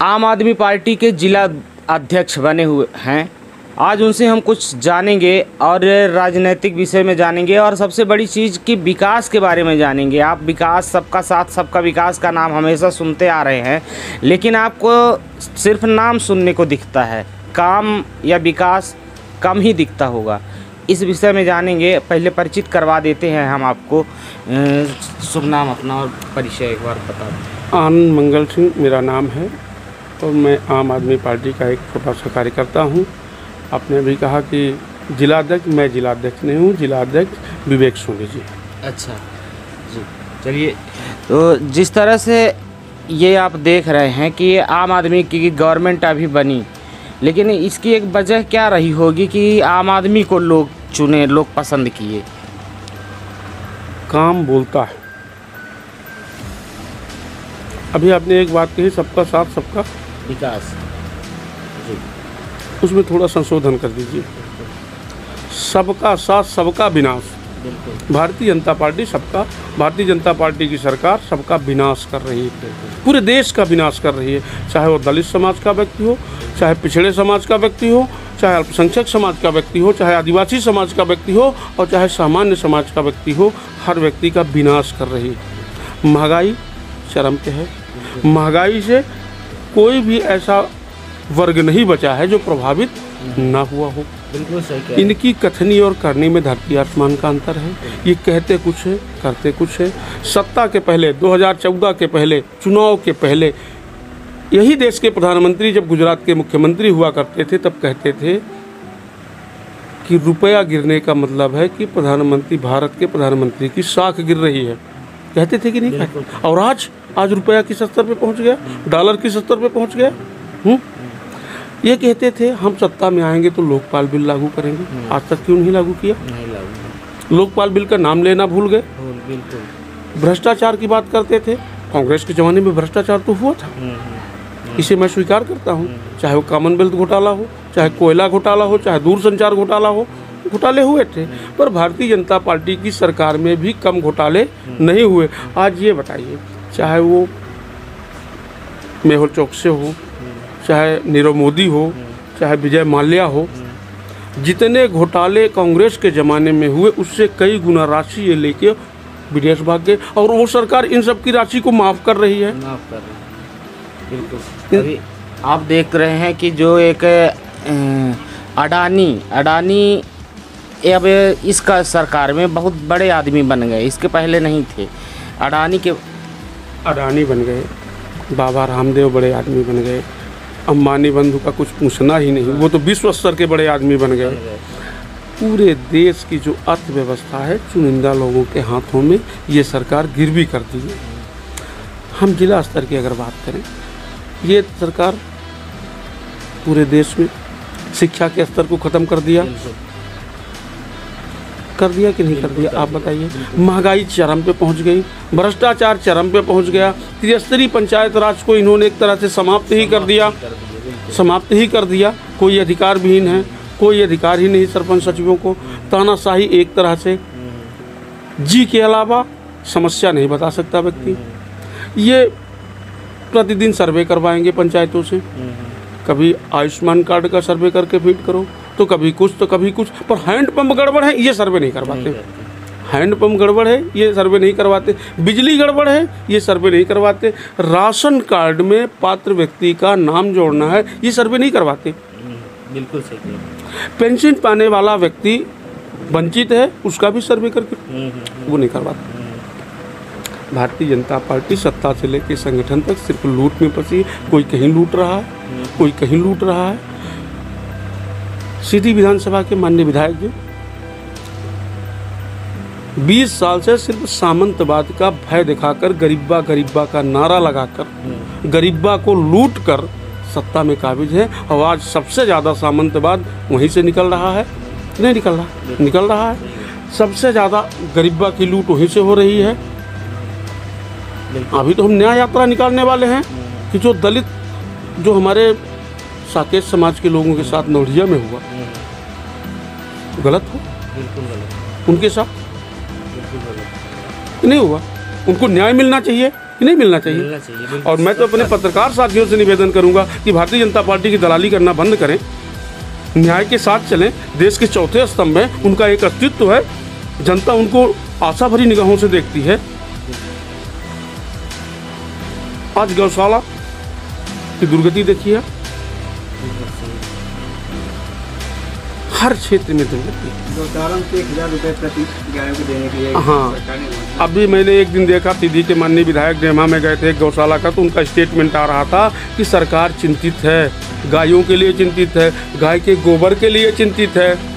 आम आदमी पार्टी के जिला अध्यक्ष बने हुए हैं। आज उनसे हम कुछ जानेंगे और राजनीतिक विषय में जानेंगे और सबसे बड़ी चीज़ कि विकास के बारे में जानेंगे। आप विकास, सबका साथ सबका विकास का नाम हमेशा सुनते आ रहे हैं, लेकिन आपको सिर्फ नाम सुनने को दिखता है, काम या विकास कम ही दिखता होगा। इस विषय में जानेंगे। पहले परिचित करवा देते हैं हम आपको। शुभ नाम अपना और परिचय एक बार बता दें। आनंद मंगल सिंह मेरा नाम है और मैं आम आदमी पार्टी का एक छोटा सा कार्यकर्ता हूँ। आपने भी कहा कि जिलाध्यक्ष, मैं जिलाध्यक्ष नहीं हूँ, जिलाध्यक्ष विवेक सोनी जी। अच्छा जी, चलिए। तो जिस तरह से ये आप देख रहे हैं कि आम आदमी की गवर्नमेंट अभी बनी, लेकिन इसकी एक वजह क्या रही होगी कि आम आदमी को लोग चुने, लोग पसंद किए? काम बोलता है। अभी आपने एक बात कही, सबका साथ सबका विकास जी, उसमें थोड़ा संशोधन कर दीजिए। सबका साथ सबका विनाश। भारतीय जनता पार्टी भारतीय जनता पार्टी की सरकार सबका विनाश कर रही है, पूरे देश का विनाश कर रही है। चाहे वो दलित समाज का व्यक्ति हो, चाहे पिछड़े समाज का व्यक्ति हो, चाहे अल्पसंख्यक समाज का व्यक्ति हो, चाहे आदिवासी समाज का व्यक्ति हो और चाहे सामान्य समाज का व्यक्ति हो, हर व्यक्ति का विनाश कर रही है। महंगाई चरम पे है। महंगाई से कोई भी ऐसा वर्ग नहीं बचा है जो प्रभावित ना हुआ हो। बिल्कुल सही। इनकी कथनी और करनी में धरती आसमान का अंतर है। ये कहते कुछ है, करते कुछ है। सत्ता के पहले, 2014 के पहले, चुनाव के पहले, यही देश के प्रधानमंत्री जब गुजरात के मुख्यमंत्री हुआ करते थे तब कहते थे कि रुपया गिरने का मतलब है कि प्रधानमंत्री, भारत के प्रधानमंत्री की साख गिर रही है। कहते थे कि नहीं? और आज रुपया किस स्तर पे पहुंच गया, डॉलर किस स्तर पे पहुंच गया। ये कहते थे हम सत्ता में आएंगे तो लोकपाल बिल लागू करेंगे। आज तक क्यों नहीं लागू किया? नहीं लागू। लोकपाल बिल का नाम लेना भूल गए। बिल्कुल। भ्रष्टाचार की बात करते थे। कांग्रेस के ज़माने में भ्रष्टाचार तो हुआ था, इसे मैं स्वीकार करता हूँ। चाहे वो कॉमनवेल्थ घोटाला हो, चाहे कोयला घोटाला हो, चाहे दूरसंचार घोटाला हो, घोटाले हुए थे। पर भारतीय जनता पार्टी की सरकार में भी कम घोटाले नहीं हुए। आज ये बताइए, चाहे वो मेहुल चोकसी हो, चाहे नीरव मोदी हो, चाहे विजय माल्या हो, जितने घोटाले कांग्रेस के ज़माने में हुए उससे कई गुना राशि ये लेके विदेश भाग गए और वो सरकार इन सब की राशि को माफ़ कर रही है। बिल्कुल। अभी आप देख रहे हैं कि जो एक अडानी अब इसका सरकार में बहुत बड़े आदमी बन गए, इसके पहले नहीं थे। अडानी बन गए, बाबा रामदेव बड़े आदमी बन गए, अंबानी बंधु का कुछ पूछना ही नहीं, वो तो विश्व स्तर के बड़े आदमी बन गए। पूरे देश की जो अर्थव्यवस्था है चुनिंदा लोगों के हाथों में ये सरकार गिरवी कर दी है। हम जिला स्तर की अगर बात करें, ये सरकार पूरे देश में शिक्षा के स्तर को ख़त्म कर दिया कि नहीं कर दिया? आप बताइए। महंगाई चरम पे पहुंच गई, भ्रष्टाचार चरम पे पहुंच गया। त्रिस्तरीय पंचायत राज को इन्होंने एक तरह से समाप्त ही कर दिया। कोई अधिकार विहीन है, कोई अधिकार ही नहीं सरपंच सचिवों को। तानाशाही एक तरह से, जी के अलावा समस्या नहीं बता सकता व्यक्ति। ये प्रतिदिन सर्वे करवाएंगे पंचायतों से, कभी आयुष्मान कार्ड का सर्वे करके फीड करो, तो कभी कुछ तो कभी कुछ। पर हैंडपंप गड़बड़ है, ये सर्वे नहीं करवाते। हैंडपंप गड़बड़ है, ये सर्वे नहीं करवाते। बिजली गड़बड़ है, ये सर्वे नहीं करवाते। राशन कार्ड में पात्र व्यक्ति का नाम जोड़ना है, ये सर्वे नहीं करवाते। बिल्कुल सही। पेंशन पाने वाला व्यक्ति वंचित है, उसका भी सर्वे करके वो नहीं करवाते। भारतीय जनता पार्टी सत्ता से लेकर संगठन तक सिर्फ लूट में फंसी। कोई कहीं लूट रहा है, कोई कहीं लूट रहा है। सीधी विधानसभा के माननीय विधायक जी 20 साल से सिर्फ सामंतवाद का भय दिखाकर, गरीबा का नारा लगाकर, गरीबा को लूट कर सत्ता में काबिज है। और आज सबसे ज़्यादा सामंतवाद वहीं से निकल रहा है। नहीं निकल रहा, निकल रहा है। सबसे ज़्यादा गरीबा की लूट वहीं से हो रही है। अभी तो हम न्याय यात्रा निकालने वाले हैं कि जो दलित, जो हमारे साकेत समाज के लोगों के साथ नौढ़िया में हुआ, गलत हो? बिल्कुल गलत। उनके साथ नहीं हुआ, उनको न्याय मिलना चाहिए। कि नहीं मिलना मिलना चाहिए? चाहिए, बिल्कुल। और मैं तो अपने पत्रकार साथियों से निवेदन करूंगा कि भारतीय जनता पार्टी की दलाली करना बंद करें, न्याय के साथ चलें। देश के चौथे स्तंभ में उनका एक अस्तित्व है, जनता उनको आशा भरी निगाहों से देखती है। आज गौशाला की दुर्गति देखिए, हर क्षेत्र में दुर्गति। गौशाला में 1000 रुपये प्रति गायों को देने के लिए हाँ। सरकार ने घोषणा अभी मैंने एक दिन देखा, सीधी के माननीय विधायक डेमा में गए थे गौशाला का, तो उनका स्टेटमेंट आ रहा था कि सरकार चिंतित है, गायों के लिए चिंतित है, गाय के गोबर के लिए चिंतित है।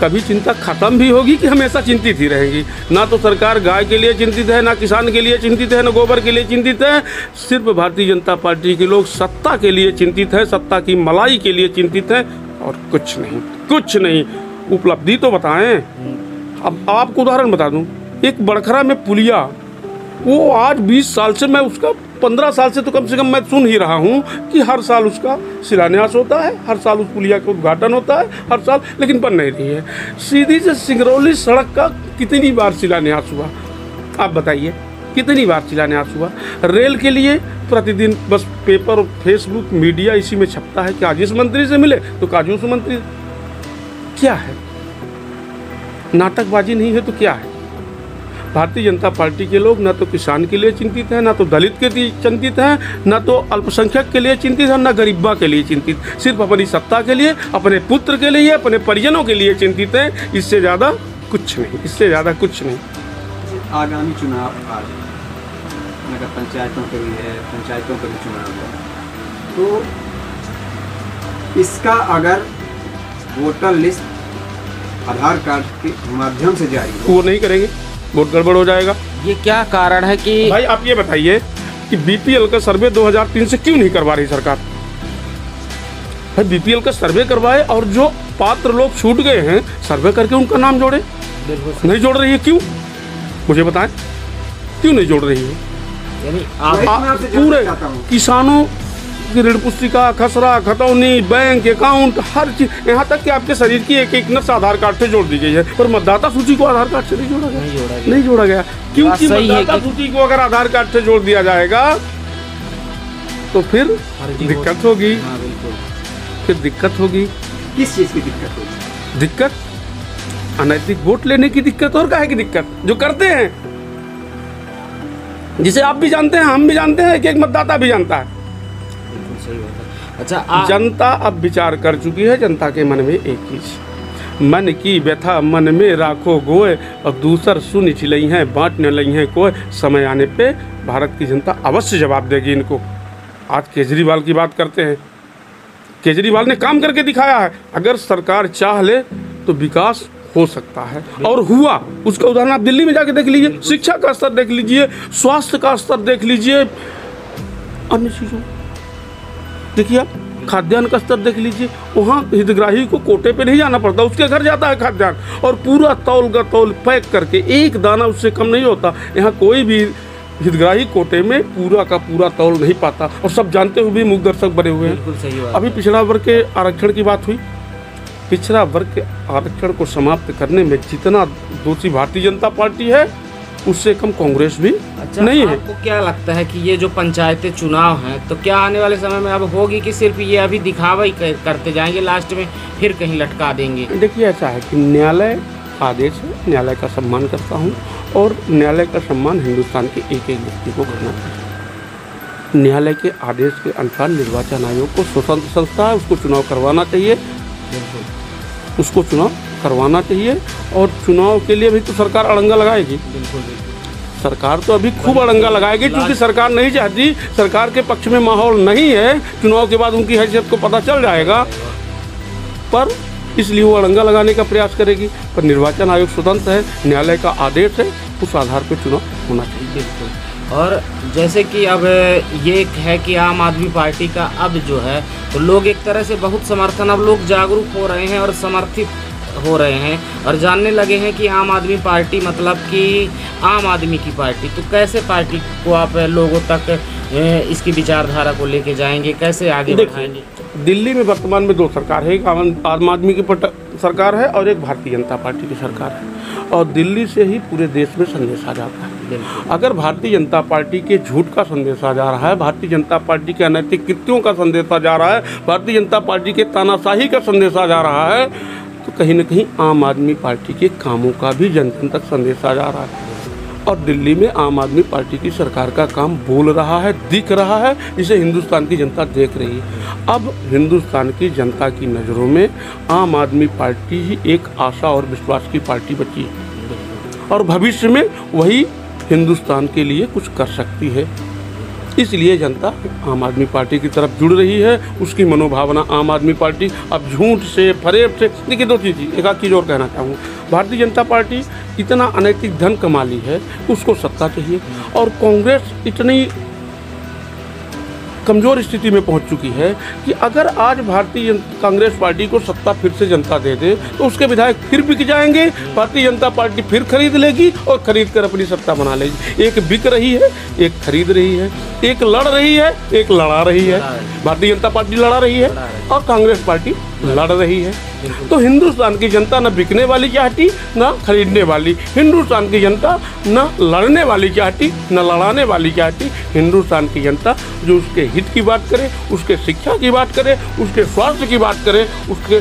कभी चिंता खत्म भी होगी कि हमेशा चिंतित ही रहेगी? ना तो सरकार गाय के लिए चिंतित है, ना किसान के लिए चिंतित है, ना गोबर के लिए चिंतित है। सिर्फ भारतीय जनता पार्टी के लोग सत्ता के लिए चिंतित है, सत्ता की मलाई के लिए चिंतित है, और कुछ नहीं, कुछ नहीं। उपलब्धि तो बताएं। अब आपको उदाहरण बता दूं, एक बड़खरा में पुलिया, वो आज 20 साल से, मैं उसका 15 साल से तो कम से कम मैं सुन ही रहा हूँ कि हर साल उसका शिलान्यास होता है, हर साल उस पुलिया का उद्घाटन होता है, हर साल, लेकिन बन नहीं रही है। सीधी से सिंगरौली सड़क का कितनी बार शिलान्यास हुआ, आप बताइए, कितनी बार शिलान्यास हुआ? रेल के लिए प्रतिदिन बस पेपर, फेसबुक, मीडिया इसी में छपता है कि आज इस मंत्री से मिले तो काजू से मंत्री। क्या है? नाटकबाजी नहीं है तो क्या है? भारतीय जनता पार्टी के लोग ना तो किसान के लिए चिंतित हैं, ना तो दलित के लिए चिंतित हैं, ना तो अल्पसंख्यक के लिए चिंतित हैं, ना गरीबा के लिए चिंतित। सिर्फ अपनी सत्ता के लिए, अपने पुत्र के लिए, अपने परिजनों के लिए चिंतित हैं। इससे ज़्यादा कुछ नहीं, इससे ज़्यादा कुछ नहीं। आगामी चुनाव आज नगर पंचायतों के भी है, पंचायतों का भी चुनाव है, तो इसका अगर वोटर लिस्ट आधार कार्ड के माध्यम से जारी हो, वो नहीं करेंगे, वोट गड़बड़ हो जाएगा। ये क्या कारण है कि भाई आप ये बताइए कि बीपीएल का सर्वे 2003 से क्यों नहीं करवा रही सरकार? भाई बीपीएल का सर्वे करवाए और जो पात्र लोग छूट गए हैं सर्वे करके उनका नाम जोड़े। नहीं जोड़ रही है, क्यों? मुझे बताएं, क्यों नहीं जोड़ रही है? यानी मैं आपसे जानना पूरे चाहता हूं। किसानों की ऋण पुस्तिका, खसरा, खतौनी, बैंक अकाउंट, हर चीज, यहाँ तक कि आपके शरीर की एक एक नस आधार कार्ड से जोड़ दी गई है, पर मतदाता सूची को आधार कार्ड से नहीं जोड़ा गया। नहीं जोड़ा गया क्योंकि सही है मतदाता सूची को अगर आधार कार्ड से जोड़ दिया जाएगा तो फिर दिक्कत होगी। हाँ, बिल्कुल। फिर दिक्कत होगी। किस चीज़ की दिक्कत होगी? दिक्कत अनैतिक वोट लेने की दिक्कत, और काहे की दिक्कत? जो करते हैं, जिसे आप भी जानते हैं, हम भी जानते हैं, एक मतदाता भी जानता है। बिल्कुल सही बात है। अच्छा, जनता अब विचार कर चुकी है। जनता के मन में एक ही, मन की व्यथा मन में राखो गोए, और दूसर सुन छिलई हैं बांट न लई हैं कोई। समय आने पे भारत की जनता अवश्य जवाब देगी इनको। आज केजरीवाल की बात करते हैं, केजरीवाल ने काम करके दिखाया है। अगर सरकार चाह ले तो विकास हो सकता है, और हुआ। उसका उदाहरण आप दिल्ली में जाके देख लीजिए, शिक्षा का स्तर देख लीजिए, स्वास्थ्य का स्तर देख लीजिए, अन्य चीज़ों देखिए, आप खाद्यान्न का स्तर देख लीजिए। वहाँ हितग्राही को कोटे पे नहीं जाना पड़ता, उसके घर जाता है खाद्यान्न, और पूरा तौल का तौल पैक करके, एक दाना उससे कम नहीं होता। यहाँ कोई भी हितग्राही कोटे में पूरा का पूरा तौल नहीं पाता, और सब जानते हुए भी मूक दर्शक बने हुए हैं। बिल्कुल सही बात। अभी पिछड़ा वर्ग के आरक्षण की बात हुई। पिछड़ा वर्ग के आरक्षण को समाप्त करने में जितना दोषी भारतीय जनता पार्टी है, उससे कम कांग्रेस भी अच्छा, नहीं है। आपको क्या लगता है कि ये जो पंचायतें चुनाव हैं, तो क्या आने वाले समय में अब होगी कि सिर्फ ये अभी दिखावा ही करते जाएंगे, लास्ट में फिर कहीं लटका देंगे? देखिए, ऐसा है कि न्यायालय आदेश है, न्यायालय का सम्मान करता हूँ, और न्यायालय का सम्मान हिंदुस्तान के एक एक व्यक्ति को करना चाहिए। न्यायालय के आदेश के अनुसार निर्वाचन आयोग को स्वतंत्र संस्था है, उसको चुनाव करवाना चाहिए, उसको चुनाव करवाना चाहिए। और चुनाव के लिए भी तो सरकार अड़ंगा लगाएगी। बिल्कुल। सरकार तो अभी खूब अड़ंगा लगाएगी, क्योंकि सरकार नहीं चाहती, सरकार के पक्ष में माहौल नहीं है। चुनाव के बाद उनकी हैसियत को पता चल जाएगा, पर इसलिए वो अड़ंगा लगाने का प्रयास करेगी। पर निर्वाचन आयोग स्वतंत्र है, न्यायालय का आदेश है, उस आधार पर चुनाव होना चाहिए। बिल्कुल। और जैसे कि अब ये है कि आम आदमी पार्टी का अब जो है, तो लोग एक तरह से बहुत समर्थन, अब लोग जागरूक हो रहे हैं और समर्थित हो रहे हैं, और जानने लगे हैं कि आम आदमी पार्टी मतलब कि आम आदमी की पार्टी। तो कैसे पार्टी को आप लोगों तक इसकी विचारधारा को लेके जाएंगे, कैसे आगे बढ़ाएंगे? दिल्ली में वर्तमान में दो सरकार है, एक आम आदमी की सरकार है और एक भारतीय जनता पार्टी की सरकार है, और दिल्ली से ही पूरे देश में संदेशा जाता है। अगर भारतीय जनता पार्टी के झूठ का संदेशा जा रहा है, भारतीय जनता पार्टी के अनैतिक कृत्यों का संदेशा जा रहा है, भारतीय जनता पार्टी के तानाशाही का संदेशा जा रहा है, तो कहीं न कहीं आम आदमी पार्टी के कामों का भी जन जन तक संदेशा जा रहा है। और दिल्ली में आम आदमी पार्टी की सरकार का काम बोल रहा है, दिख रहा है, जिसे हिंदुस्तान की जनता देख रही है। अब हिंदुस्तान की जनता की नज़रों में आम आदमी पार्टी ही एक आशा और विश्वास की पार्टी बची है, और भविष्य में वही हिंदुस्तान के लिए कुछ कर सकती है। इसलिए जनता आम आदमी पार्टी की तरफ जुड़ रही है। उसकी मनोभावना आम आदमी पार्टी अब झूठ से, फरेब से, देखिए दो चीज़, एक आध चीज़ और कहना चाहूँगा। भारतीय जनता पार्टी इतना अनैतिक धन कमा ली है कि उसको सत्ता चाहिए, और कांग्रेस इतनी कमज़ोर स्थिति में पहुंच चुकी है कि अगर आज भारतीय कांग्रेस पार्टी को सत्ता फिर से जनता दे दे तो उसके विधायक फिर बिक जाएंगे, भारतीय जनता पार्टी फिर खरीद लेगी और खरीद कर अपनी सत्ता बना लेगी। एक बिक रही है, एक खरीद रही है, एक लड़ रही है, एक लड़ा रही है। भारतीय जनता पार्टी लड़ा रही है और कांग्रेस पार्टी लड़ रही है। तो हिंदुस्तान की जनता न बिकने वाली चाहती, न खरीदने वाली। हिंदुस्तान की जनता न लड़ने वाली चाहती, न लड़ाने वाली चाहती। हिंदुस्तान की जनता जो उसके हित की बात करे, उसके शिक्षा की बात करे, उसके स्वास्थ्य की बात करे, उसके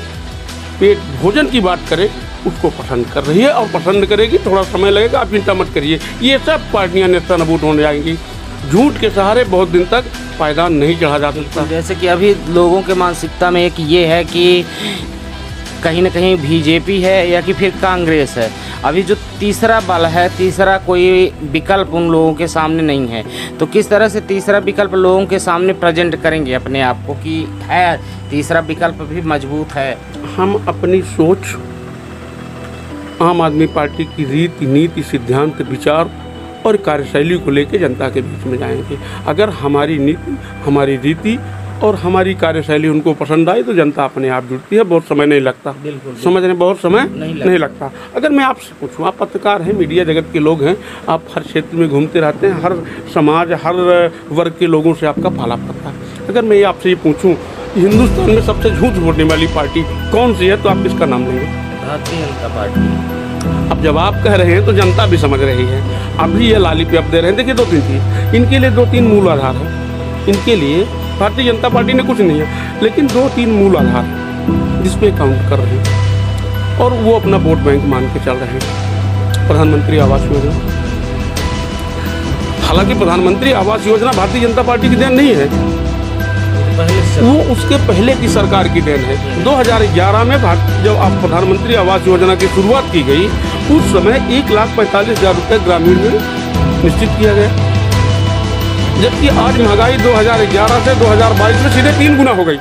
पेट भोजन की बात करे, उसको पसंद कर रही है और पसंद करेगी। थोड़ा समय लगेगा, आप चिंता मत करिए। ये सब पार्टियां नेस्तनाबूद होने जाएंगी। झूठ के सहारे बहुत दिन तक पायदान नहीं चढ़ा जा सकता। जैसे कि अभी लोगों के मानसिकता में एक ये है कि कहीं ना कहीं बीजेपी है या कि फिर कांग्रेस है। अभी जो तीसरा बल है, तीसरा कोई विकल्प उन लोगों के सामने नहीं है। तो किस तरह से तीसरा विकल्प लोगों के सामने प्रेजेंट करेंगे अपने आप को कि है तीसरा विकल्प भी मजबूत है? हम अपनी सोच, आम आदमी पार्टी की रीति, नीति, सिद्धांत, विचार और कार्यशैली को लेकर जनता के बीच में जाएंगे। अगर हमारी नीति, हमारी रीति और हमारी कार्यशैली उनको पसंद आई तो जनता अपने आप जुड़ती है। बहुत समय नहीं लगता, समझने बहुत समय नहीं लगता। अगर मैं आपसे पूछूं, आप पत्रकार हैं, मीडिया जगत के लोग हैं, आप हर क्षेत्र में घूमते रहते हैं, हर समाज, हर वर्ग के लोगों से आपका पाला पड़ता है। अगर मैं आपसे ये पूछूं कि हिंदुस्तान में सबसे झूठ बोलने वाली पार्टी कौन सी है, तो आप किसका नाम लेंगे? भारतीय जनता पार्टी। अब जब आप कह रहे हैं तो जनता भी समझ रही है। अभी ये लालीपॉप दे रहे हैं। देखिए, दो तीन चीज़ इनके लिए, दो तीन मूल आधार है इनके लिए। भारतीय जनता पार्टी ने कुछ नहीं है, लेकिन दो तीन मूल आधार जिस पे काउंट कर रहे हैं, और वो अपना वोट बैंक मान के चल रहे हैं। प्रधानमंत्री आवास योजना, हालांकि प्रधानमंत्री आवास योजना भारतीय जनता पार्टी की देन नहीं है, वो उसके पहले की सरकार की देन है। 2011 में जब आप प्रधानमंत्री आवास योजना की शुरुआत की गई, उस समय 1,45,000 रुपये ग्रामीण में निश्चित किया गया, जबकि आज महंगाई 2011 से 2022 में सीधे 3 गुना हो गई।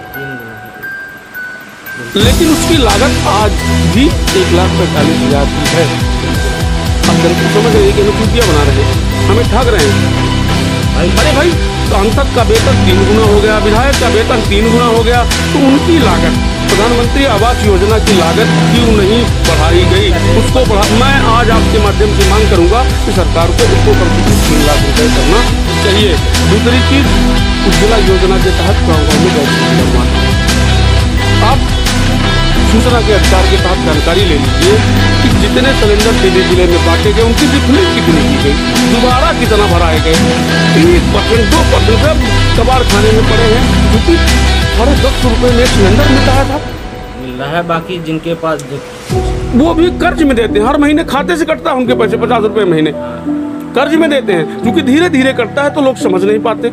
लेकिन उसकी लागत आज भी 1,45,000 की है। अब समझ रहे कि हमें चूतिया बना रहे हैं, हमें ठग रहे हैं। अरे भाई, सांसद का वेतन 3 गुना हो गया, विधायक का वेतन 3 गुना हो गया, तो उनकी लागत, प्रधानमंत्री आवास योजना की लागत क्यों नहीं बढ़ाई गई? उसको बढ़ा। मैं आज आपके माध्यम से मांग करूंगा कि सरकार को उसको प्रतिशत 3 लाख रुपये करना चाहिए। दूसरी चीज, उज्ज्वला योजना के तहत गाँव में गैस सिलेंडर, आप सूचना के अधिकार के तहत जानकारी ले लीजिए कि जितने सिलेंडर दिल्ली जिले में बांटे गए उनकी रिफिलिंग कितनी की गई, दोबारा कितना भराए गए। 1%, 2% सब कबाड़ खाने में पड़े हैं, क्योंकि 10 रुपये में सिलेंडर मिल रहा था, मिल रहा है। बाकी जिनके पास वो भी कर्ज में देते हैं, हर महीने खाते से कटता है उनके पैसे, 50 रुपये महीने कर्ज में देते हैं। क्योंकि धीरे धीरे कटता है तो लोग समझ नहीं पाते,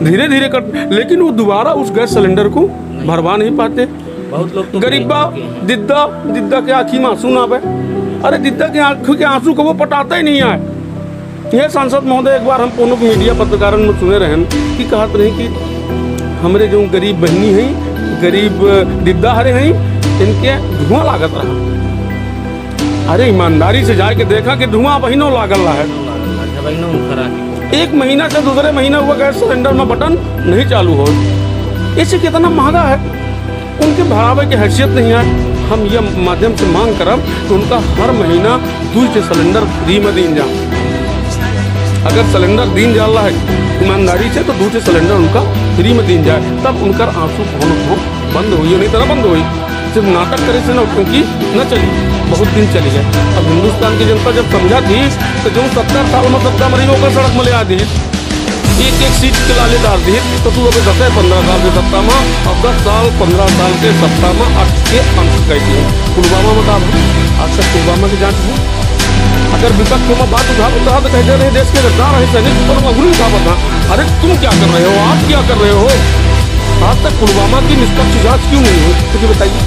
धीरे धीरे कट, लेकिन वो दोबारा उस गैस सिलेंडर को भरवा नहीं पाते। बहुत लोग तो गरीबा दिद्दा के आँखी में आंसू ना बहे। अरे दिद्दा के आंखों के आंसू को वो पटाता ही नहीं है। यह सांसद महोदय एक बार हम कोनो मीडिया पत्रकारन में सुने रहन कि कहत रहे कि हमरे जो गरीब बहनी हैं, गरीब दिद्दा हरे हैं, इनके धुआं लागत रहा। अरे ईमानदारी से जाके देखा कि धुआं बहनों लागल रहा है। एक महीना से दूसरे महीना हुआ गैस सिलेंडर में बटन नहीं चालू हो। इससे कितना महंगा है, उनके भरावे की हैसियत नहीं है। हम ये माध्यम से मांग करब कि उनका हर महीना 2 सिलेंडर फ्री में दीन जा। अगर सिलेंडर दीन जा रहा है ईमानदारी से, तो 2 सिलेंडर उनका फ्री में दीन जाए, तब उनका आंसू कौन बंद हुई, नहीं तरह बंद हुई। सिर्फ नाटक करे से नौटंकी न चली, बहुत दिन चली है। अब हिंदुस्तान की जनता जब समझा थी तो जो 70 साल में सत्ता मरी होकर सड़क में ले आ दी, एक एक सीट के लाले डाल दी, तो तू अभी 10-15 साल से सत्ता में, अब 10 साल 15 साल के सत्ता में अच्छे अंक कहती है। पुलवामा में डाल आज तक पुलवामा की जांच हुई, अगर विपक्ष में बात उठा तो कहते रहे देश के गद्दार है सैनिक, तो अंगुली उठा बता, अरे तुम क्या कर रहे हो, आप क्या कर रहे हो? आज तक पुलवामा की निष्पक्ष जांच क्यों नहीं हुई, मुझे बताइए।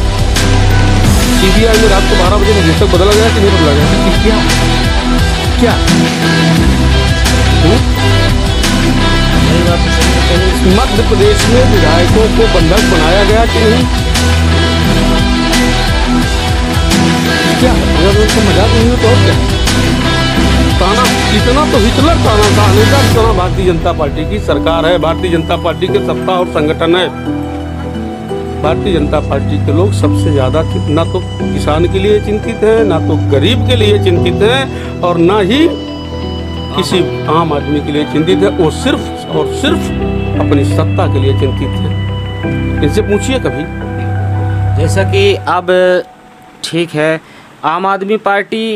CBI में रात को 12 बजे निदेशक बदला गया कि नहीं बदला गया? क्या मध्य प्रदेश में विधायकों को बंधक बनाया गया कि नहीं? क्या अगर उनको मजाक नहीं हो तो और क्या? ताना इतना तो हिटलर ताना था, हमेशा इतना भारतीय जनता पार्टी की सरकार है, भारतीय जनता पार्टी के सत्ता और संगठन है। भारतीय जनता पार्टी के लोग सबसे ज़्यादा ना तो किसान के लिए चिंतित है, ना तो गरीब के लिए चिंतित है, और ना ही किसी आम आदमी के लिए चिंतित है। वो सिर्फ और सिर्फ अपनी सत्ता के लिए चिंतित है। इनसे पूछिए कभी। जैसा कि अब ठीक है, आम आदमी पार्टी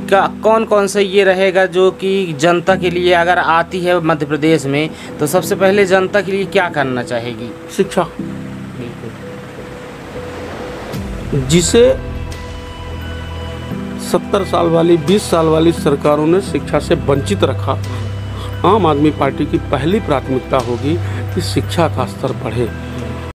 का कौन कौन सा ये रहेगा जो कि जनता के लिए अगर आती है मध्य प्रदेश में, तो सबसे पहले जनता के लिए क्या करना चाहेगी? शिक्षा, जिसे 70 साल वाली 20 साल वाली सरकारों ने शिक्षा से वंचित रखा, आम आदमी पार्टी की पहली प्राथमिकता होगी कि शिक्षा का स्तर बढ़े।